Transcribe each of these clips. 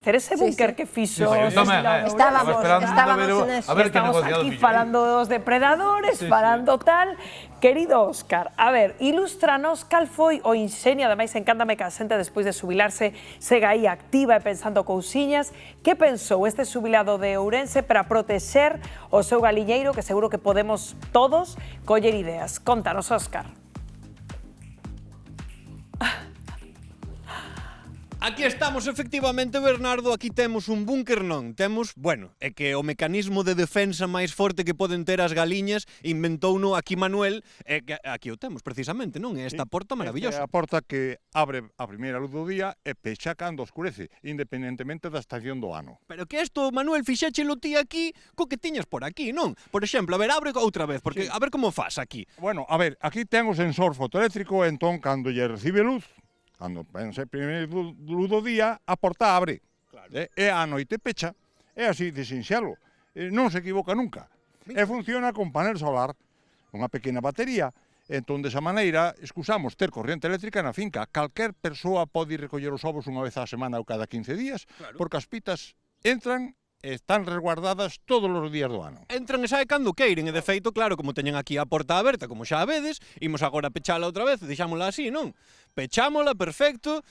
Ese búnker que fixo estábamos aquí falando dos depredadores, falando tal. Querido Óscar, a ver, ilústranos cal foi o inxenio, ademais encántame que a xente despois de xubilarse sega aí activa e pensando cousiñas. Que pensou este xubilado de Ourense para protexer o seu galiñeiro, que seguro que podemos todos coller ideas? Contanos, Óscar. Aquí estamos, efectivamente, Bernardo, aquí temos un búnker non, temos, bueno, é que o mecanismo de defensa máis forte que poden ter as galiñas inventouno aquí Manuel, e que aquí o temos precisamente, non? É esta porta maravillosa. É a porta que abre a primeira luz do día e pecha cando oscurece, independentemente da estación do ano. Pero que isto, Manuel, fixéchelo ti aquí co que tiñas por aquí, non? Por exemplo, a ver, abre outra vez, porque a ver como faz aquí. Bueno, a ver, aquí ten o sensor fotoeléctrico, entón, cando lle recibe luz, cando pense a primeira luz do día, a porta abre. Claro. E a noite pecha. É así de sinxelo. Non se equivoca nunca. E funciona con panel solar, unha pequena batería. Entón, desa maneira, excusamos ter corriente eléctrica na finca. Calquer persoa pode recoller os ovos unha vez á semana ou cada 15 días, claro, porque as pitas entran e están resguardadas todos os días do ano. Entran e sae cando queiren, e de feito, claro, como teñen aquí a porta aberta, como xa a vedes, imos agora pechala outra vez, deixámola así, non? Pechámola, perfecto,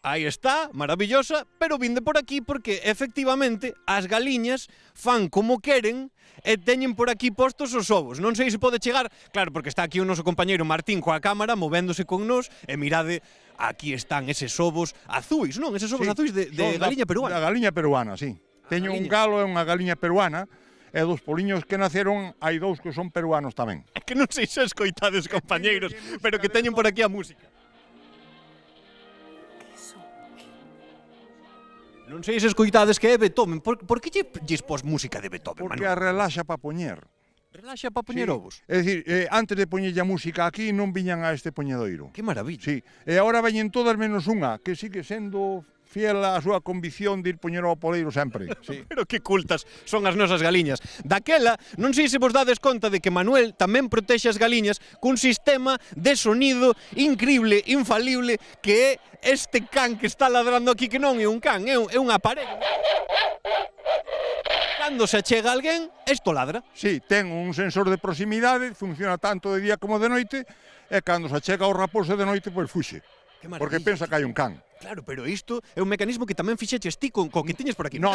aí está, maravillosa, pero vinde por aquí porque, efectivamente, as galiñas fan como queren e teñen por aquí postos os ovos. Non sei se pode chegar, claro, porque está aquí o noso compañeiro Martín coa cámara, movéndose con nós, e mirade, aquí están eses ovos azuis, non? Eses ovos azuis de galiña peruana. Da galiña peruana, sí. Teño un galo e unha galiña peruana, e dos poliños que naceron, hai dous que son peruanos tamén. É que non sei se escoitades, compañeiros, pero que teñen por aquí a música. Non sei se escoitades que é Beethoven. Por que lles pos música de Beethoven, Manuel? Porque a relaxa para poñer. Relaxa para poñer ovos? É dicir, antes de poñerlle a música aquí non viñan a este poñedoiro. Que maravilla. Sí, e agora veñen todas menos unha, que sigue sendo fiel á súa convicción de ir poñer ao poleiro sempre. Sí. Pero que cultas son as nosas galiñas. Daquela, non sei se vos dades conta de que Manuel tamén protexe as galiñas cun sistema de sonido increíble, infalible, que é este can que está ladrando aquí, que non é un can, é un aparello. Cando se achega alguén, isto ladra. Sí, ten un sensor de proximidade, funciona tanto de día como de noite, e cando se achega ao raposo de noite, pois fuxe. Porque pensa que hai un can. Claro, pero isto é un mecanismo que tamén fixeches ti con que tiñes por aquí. No,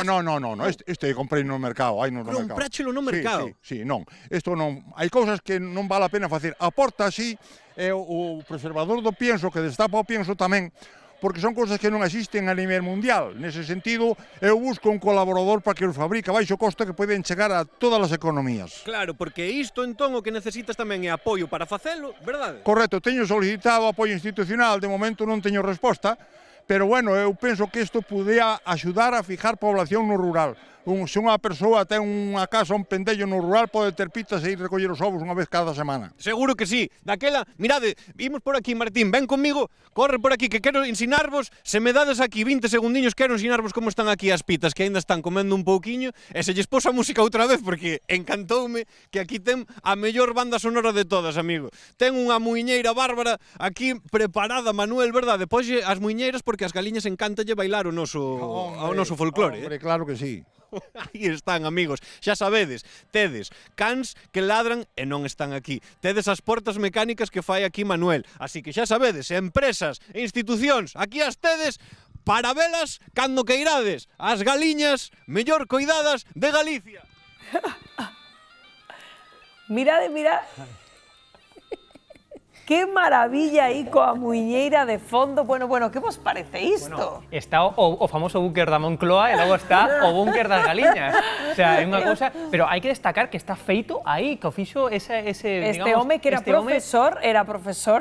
este comprei no mercado, hai no mercado. Compráchelo no mercado? Sí, non. Isto non, hai cousas que non vale a pena facer. A porta así, é o preservador do pienso, que destapa o pienso tamén, porque son cousas que non existen a nivel mundial. Nese sentido, eu busco un colaborador para que os fabrique a baixo costo que poden chegar a todas as economías. Claro, porque isto entón o que necesitas tamén é apoio para facelo, verdade? Correcto, teño solicitado apoio institucional, de momento non teño resposta, pero bueno, eu penso que isto podía axudar a fijar población no rural. Se unha persoa ten unha casa, un pendello no rural, pode ter pitas e ir recoller os ovos unha vez cada semana. Seguro que sí. Daquela, mirade, vimos por aquí, Martín, ven conmigo, corre por aquí, que quero ensinarvos, se me dades aquí 20 segundiños, quero ensinarvos como están aquí as pitas, que aínda están comendo un pouquiño, e se lles pos a música outra vez, porque encantoume que aquí ten a mellor banda sonora de todas, amigo. Ten unha muiñeira bárbara aquí preparada, Manuel, verdade? Pois as muiñeiras porque as galiñas encantalle bailar o noso folclore. Hombre, claro que sí. Aí están, amigos, xa sabedes, tedes cans que ladran e non están aquí. Tedes as portas mecánicas que fai aquí Manuel. Así que xa sabedes, empresas e institucións, aquí as tedes para velas cando queirades. As galiñas mellor coidadas de Galicia. Mirade. Que maravilla aí coa muiñeira de fondo. Bueno, que vos parece isto? Bueno, está o famoso búnker da Moncloa e logo está o búnker das galiñas. O sea, é unha cousa, pero hai que destacar que está feito aí, que o fixo ese este home que era profesor,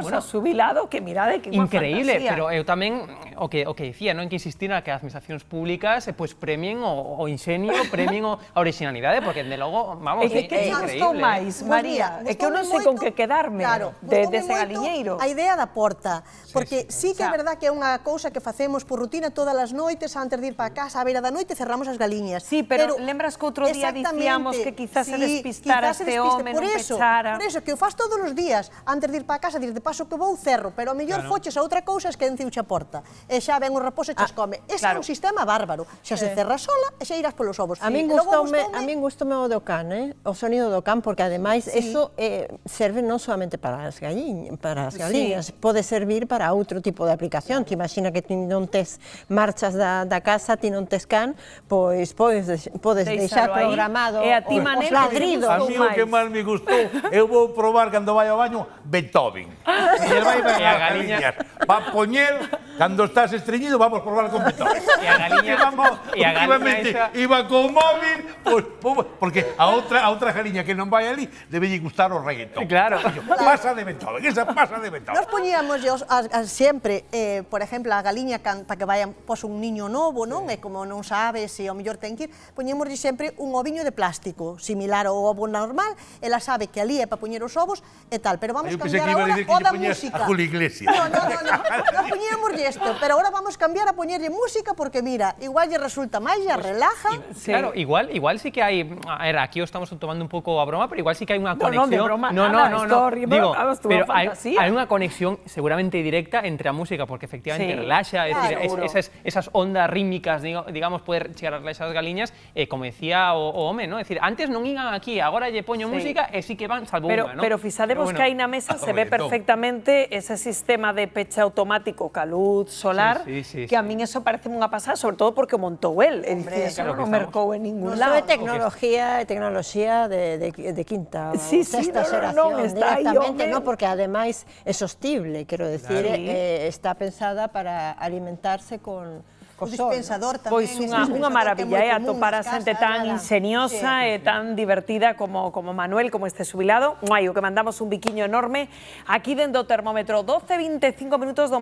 bueno, xubilado, que mirade que unha increíble, fantasía. Pero eu tamén o que dicía, non, que insistir a que as administracións públicas pois premien o inxenio, premien a originalidade, porque de logo, vamos, é que gustou máis, María, é que eu non sei con que quedarme dese galiñeiro. A idea da porta, porque sí que é verdad que é unha cousa que facemos por rutina todas as noites, antes de ir para casa, a beira da noite, cerramos as galiñas. Sí, pero lembras que outro día dicíamos que quizás se despistara este home, non pechara. Por eso, que o faz todos os días, antes de ir para casa, dir de paso que vou cerro, pero a mellor foches a outra cousa que enciuche a porta, e xa ven o raposo e chas come. Ese é un sistema bárbaro, xa se cerra sola e xa irás polos ovos. A min gustoume o do can, o sonido do can, porque ademais eso serve non solamente para as galiñas, pode servir para outro tipo de aplicación. Te imagina que ti non tes marchas da casa, ti non tes can, pois podes deixar programado os ladridos. A mí o que máis me gustou, eu vou probar cando vai ao baño Beethoven. E el vai ver as galiñas. Va poñer, cando estás estreñido, vamos probar con Beethoven. E a galiña iba con móvil, porque a outra galiña que non vai ali, debe gustar o reggaetón. Claro. Pasa de Beethoven, esa pasa de Beethoven. Nos poñíamos sempre, por exemplo, a galiña para que vayan pos un niño novo, non? E como non sabe se ao mellor ten que ir, poñémoslle sempre un oviño de plástico, similar ao ovo normal, ela sabe que ali é para poñer os ovos e tal, pero vamos cambiar agora o da música. A Julio Iglesias. Non poñíamoslle isto, pero agora vamos cambiar a poñerlle música porque, mira, igual lle resulta máis, lle relaja. Claro, igual sí que hai, a ver, aquí o estamos tomando un pouco a broma, pero igual sí que hai unha conexión. No, de broma, no, digo, pero hai unha conexión seguramente directa entre a música, porque efectivamente relaxa, é dicir, esas ondas rítmicas, digamos, poder chegar a relaxar as galiñas, como decía o home, non? É dicir, antes non iban aquí, agora lle poño música e sí que van salvo unha, non? Pero fixadevos que aí na mesa se ve perfectamente ese sistema de pecha automático ca luz solar, que a min eso parece unha pasada, sobre todo porque o montou el, eso non mercou en ningún lado. É tecnología de quinta ou sexta xeración, directamente, porque ademais é sostible, quero decir, está pensada para alimentarse con o dispensador tamén. Pois unha maravilla, atopar a xente tan ingeniosa e tan divertida como Manuel, como este xubilado. O que mandamos un biquiño enorme aquí dentro do termómetro, 12:25 minutos do